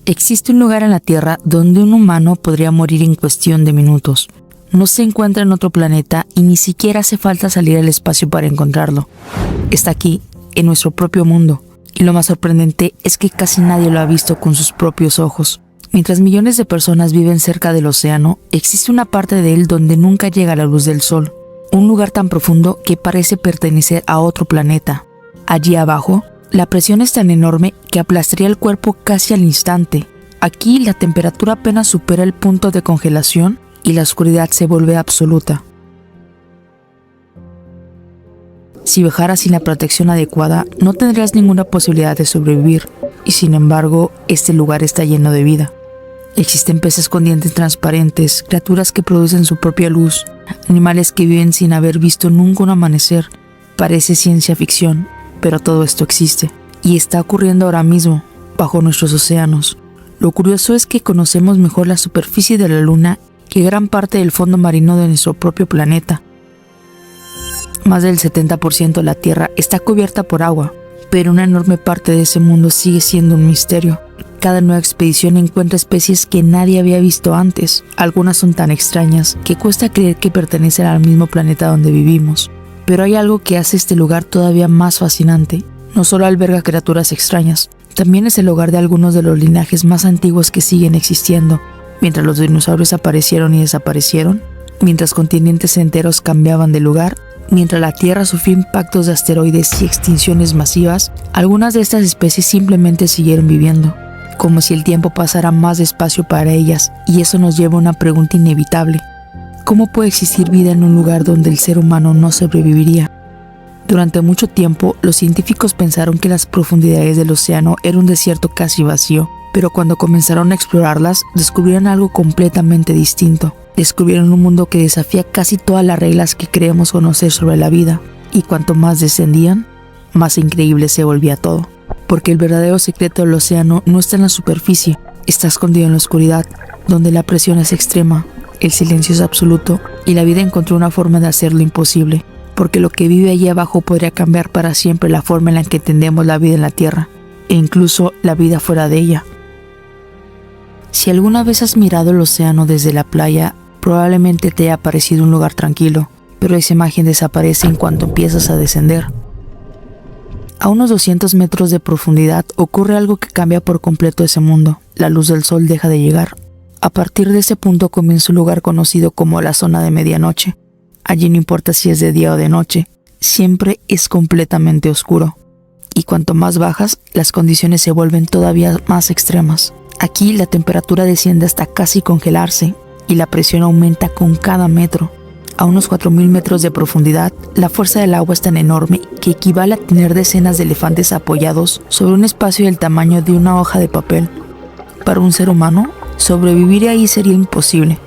Existe un lugar en la Tierra donde un humano podría morir en cuestión de minutos. No se encuentra en otro planeta y ni siquiera hace falta salir al espacio para encontrarlo. Está aquí, en nuestro propio mundo. Y lo más sorprendente es que casi nadie lo ha visto con sus propios ojos. Mientras millones de personas viven cerca del océano, existe una parte de él donde nunca llega la luz del sol. Un lugar tan profundo que parece pertenecer a otro planeta. Allí abajo, la presión es tan enorme que aplastaría el cuerpo casi al instante. Aquí la temperatura apenas supera el punto de congelación y la oscuridad se vuelve absoluta. Si viajaras sin la protección adecuada, no tendrías ninguna posibilidad de sobrevivir, y sin embargo, este lugar está lleno de vida. Existen peces con dientes transparentes, criaturas que producen su propia luz, animales que viven sin haber visto nunca un amanecer. Parece ciencia ficción, pero todo esto existe, y está ocurriendo ahora mismo, bajo nuestros océanos. Lo curioso es que conocemos mejor la superficie de la Luna que gran parte del fondo marino de nuestro propio planeta. Más del 70% de la Tierra está cubierta por agua, pero una enorme parte de ese mundo sigue siendo un misterio. Cada nueva expedición encuentra especies que nadie había visto antes. Algunas son tan extrañas que cuesta creer que pertenecen al mismo planeta donde vivimos. Pero hay algo que hace este lugar todavía más fascinante. No solo alberga criaturas extrañas, también es el hogar de algunos de los linajes más antiguos que siguen existiendo. Mientras los dinosaurios aparecieron y desaparecieron, mientras continentes enteros cambiaban de lugar, mientras la Tierra sufrió impactos de asteroides y extinciones masivas, algunas de estas especies simplemente siguieron viviendo, como si el tiempo pasara más despacio para ellas, y eso nos lleva a una pregunta inevitable. ¿Cómo puede existir vida en un lugar donde el ser humano no sobreviviría? Durante mucho tiempo, los científicos pensaron que las profundidades del océano eran un desierto casi vacío, pero cuando comenzaron a explorarlas, descubrieron algo completamente distinto. Descubrieron un mundo que desafía casi todas las reglas que creemos conocer sobre la vida, y cuanto más descendían, más increíble se volvía todo. Porque el verdadero secreto del océano no está en la superficie, está escondido en la oscuridad, donde la presión es extrema, el silencio es absoluto, y la vida encontró una forma de hacerlo imposible, porque lo que vive allí abajo podría cambiar para siempre la forma en la que entendemos la vida en la Tierra, e incluso la vida fuera de ella. Si alguna vez has mirado el océano desde la playa, probablemente te haya parecido un lugar tranquilo, pero esa imagen desaparece en cuanto empiezas a descender. A unos 200 metros de profundidad ocurre algo que cambia por completo ese mundo. La luz del sol deja de llegar. A partir de ese punto comienza un lugar conocido como la zona de medianoche. Allí no importa si es de día o de noche, siempre es completamente oscuro. Y cuanto más bajas, las condiciones se vuelven todavía más extremas. Aquí la temperatura desciende hasta casi congelarse y la presión aumenta con cada metro. A unos 4.000 metros de profundidad, la fuerza del agua es tan enorme que equivale a tener decenas de elefantes apoyados sobre un espacio del tamaño de una hoja de papel. Para un ser humano, sobrevivir ahí sería imposible.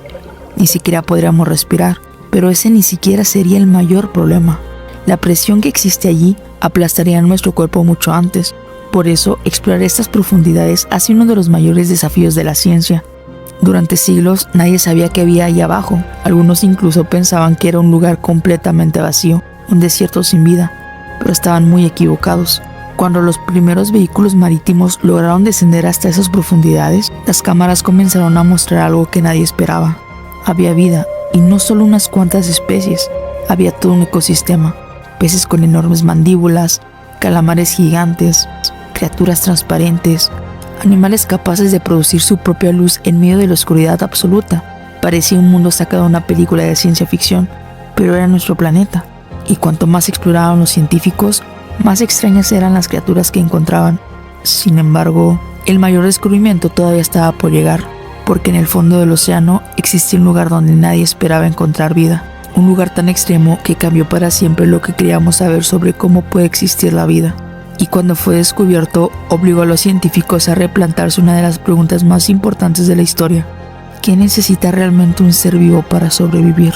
Ni siquiera podríamos respirar, pero ese ni siquiera sería el mayor problema. La presión que existe allí aplastaría nuestro cuerpo mucho antes. Por eso, explorar estas profundidades ha sido uno de los mayores desafíos de la ciencia. Durante siglos, nadie sabía qué había ahí abajo. Algunos incluso pensaban que era un lugar completamente vacío, un desierto sin vida, pero estaban muy equivocados. Cuando los primeros vehículos marítimos lograron descender hasta esas profundidades, las cámaras comenzaron a mostrar algo que nadie esperaba. Había vida, y no solo unas cuantas especies, había todo un ecosistema. Peces con enormes mandíbulas, calamares gigantes, criaturas transparentes, animales capaces de producir su propia luz en medio de la oscuridad absoluta. Parecía un mundo sacado de una película de ciencia ficción, pero era nuestro planeta. Y cuanto más exploraban los científicos, más extrañas eran las criaturas que encontraban. Sin embargo, el mayor descubrimiento todavía estaba por llegar, porque en el fondo del océano existía un lugar donde nadie esperaba encontrar vida. Un lugar tan extremo que cambió para siempre lo que queríamos saber sobre cómo puede existir la vida. Y cuando fue descubierto, obligó a los científicos a replantearse una de las preguntas más importantes de la historia. ¿Qué necesita realmente un ser vivo para sobrevivir?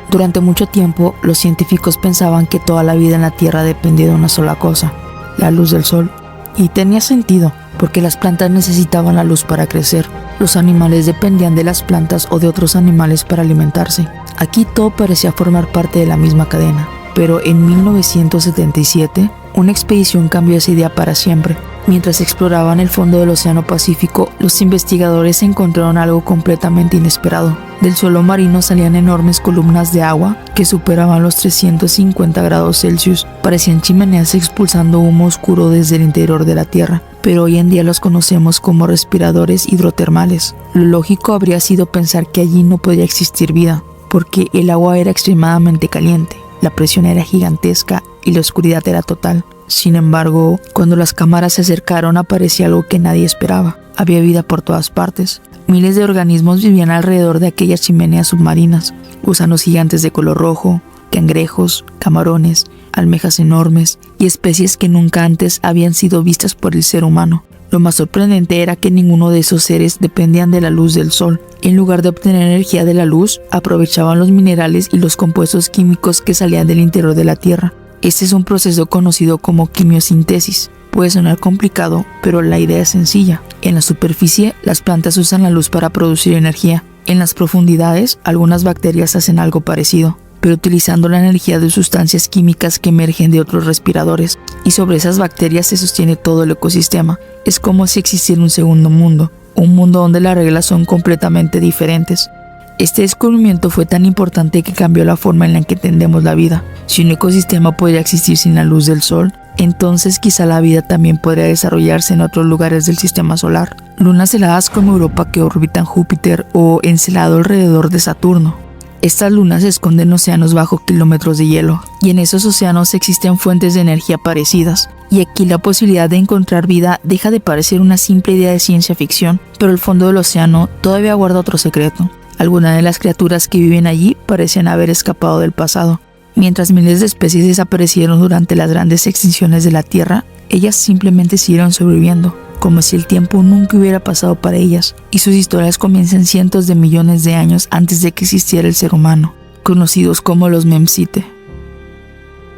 Durante mucho tiempo, los científicos pensaban que toda la vida en la Tierra dependía de una sola cosa, la luz del sol. Y tenía sentido, porque las plantas necesitaban la luz para crecer. Los animales dependían de las plantas o de otros animales para alimentarse. Aquí todo parecía formar parte de la misma cadena. Pero en 1977, una expedición cambió esa idea para siempre. Mientras exploraban el fondo del Océano Pacífico, los investigadores encontraron algo completamente inesperado. Del suelo marino salían enormes columnas de agua que superaban los 350 grados Celsius. Parecían chimeneas expulsando humo oscuro desde el interior de la Tierra, pero hoy en día los conocemos como respiradores hidrotermales. Lo lógico habría sido pensar que allí no podía existir vida, porque el agua era extremadamente caliente, la presión era gigantesca y la oscuridad era total. Sin embargo, cuando las cámaras se acercaron aparecía algo que nadie esperaba. Había vida por todas partes. Miles de organismos vivían alrededor de aquellas chimeneas submarinas. Gusanos gigantes de color rojo, cangrejos, camarones, almejas enormes y especies que nunca antes habían sido vistas por el ser humano. Lo más sorprendente era que ninguno de esos seres dependían de la luz del sol. En lugar de obtener energía de la luz, aprovechaban los minerales y los compuestos químicos que salían del interior de la Tierra. Este es un proceso conocido como quimiosintesis. Puede sonar complicado, pero la idea es sencilla. En la superficie, las plantas usan la luz para producir energía. En las profundidades, algunas bacterias hacen algo parecido, pero utilizando la energía de sustancias químicas que emergen de otros respiradores. Y sobre esas bacterias se sostiene todo el ecosistema. Es como si existiera un segundo mundo, un mundo donde las reglas son completamente diferentes. Este descubrimiento fue tan importante que cambió la forma en la que entendemos la vida. Si un ecosistema podría existir sin la luz del sol, entonces quizá la vida también podría desarrollarse en otros lugares del sistema solar. Lunas heladas como Europa que orbitan Júpiter o Encelado alrededor de Saturno. Estas lunas esconden océanos bajo kilómetros de hielo, y en esos océanos existen fuentes de energía parecidas. Y aquí la posibilidad de encontrar vida deja de parecer una simple idea de ciencia ficción, pero el fondo del océano todavía guarda otro secreto. Algunas de las criaturas que viven allí parecen haber escapado del pasado. Mientras miles de especies desaparecieron durante las grandes extinciones de la Tierra, ellas simplemente siguieron sobreviviendo, como si el tiempo nunca hubiera pasado para ellas, y sus historias comienzan cientos de millones de años antes de que existiera el ser humano, conocidos como los Memsite.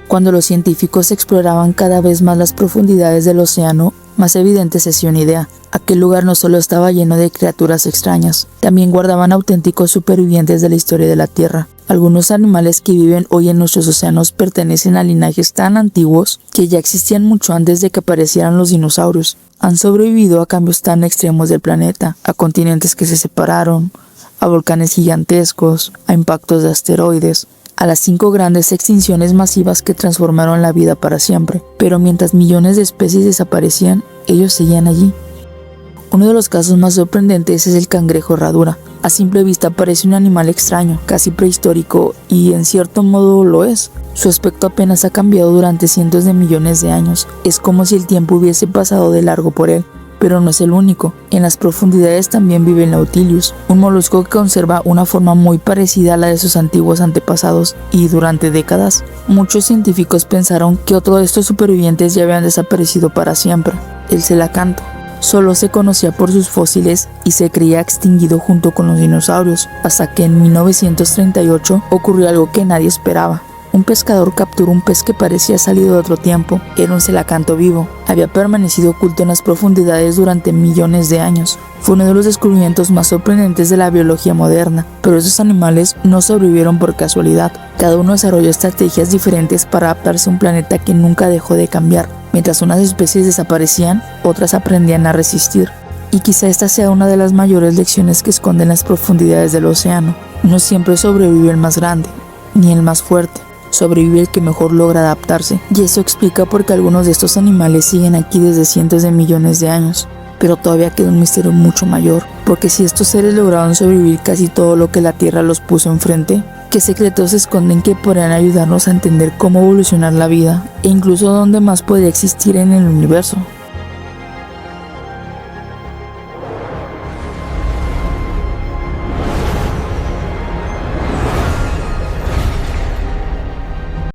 Cuando los científicos exploraban cada vez más las profundidades del océano, más evidente se hacía una idea. Aquel lugar no solo estaba lleno de criaturas extrañas, también guardaban auténticos supervivientes de la historia de la Tierra. Algunos animales que viven hoy en nuestros océanos pertenecen a linajes tan antiguos que ya existían mucho antes de que aparecieran los dinosaurios. Han sobrevivido a cambios tan extremos del planeta, a continentes que se separaron, a volcanes gigantescos, a impactos de asteroides, a las 5 grandes extinciones masivas que transformaron la vida para siempre. Pero mientras millones de especies desaparecían, ellos seguían allí. Uno de los casos más sorprendentes es el cangrejo herradura. A simple vista parece un animal extraño, casi prehistórico, y en cierto modo lo es. Su aspecto apenas ha cambiado durante cientos de millones de años. Es como si el tiempo hubiese pasado de largo por él. Pero no es el único. En las profundidades también vive el Nautilus, un molusco que conserva una forma muy parecida a la de sus antiguos antepasados, y durante décadas, muchos científicos pensaron que otro de estos supervivientes ya habían desaparecido para siempre, el celacanto. Solo se conocía por sus fósiles y se creía extinguido junto con los dinosaurios, hasta que en 1938 ocurrió algo que nadie esperaba. Un pescador capturó un pez que parecía salido de otro tiempo. Era un celacanto vivo. Había permanecido oculto en las profundidades durante millones de años. Fue uno de los descubrimientos más sorprendentes de la biología moderna, pero esos animales no sobrevivieron por casualidad. Cada uno desarrolló estrategias diferentes para adaptarse a un planeta que nunca dejó de cambiar. Mientras unas especies desaparecían, otras aprendían a resistir. Y quizá esta sea una de las mayores lecciones que esconden las profundidades del océano. No siempre sobrevive el más grande, ni el más fuerte. Sobrevive el que mejor logra adaptarse, y eso explica por qué algunos de estos animales siguen aquí desde cientos de millones de años. Pero todavía queda un misterio mucho mayor, porque si estos seres lograron sobrevivir casi todo lo que la Tierra los puso enfrente, ¿qué secretos se esconden que podrían ayudarnos a entender cómo evolucionar la vida, e incluso dónde más podría existir en el universo?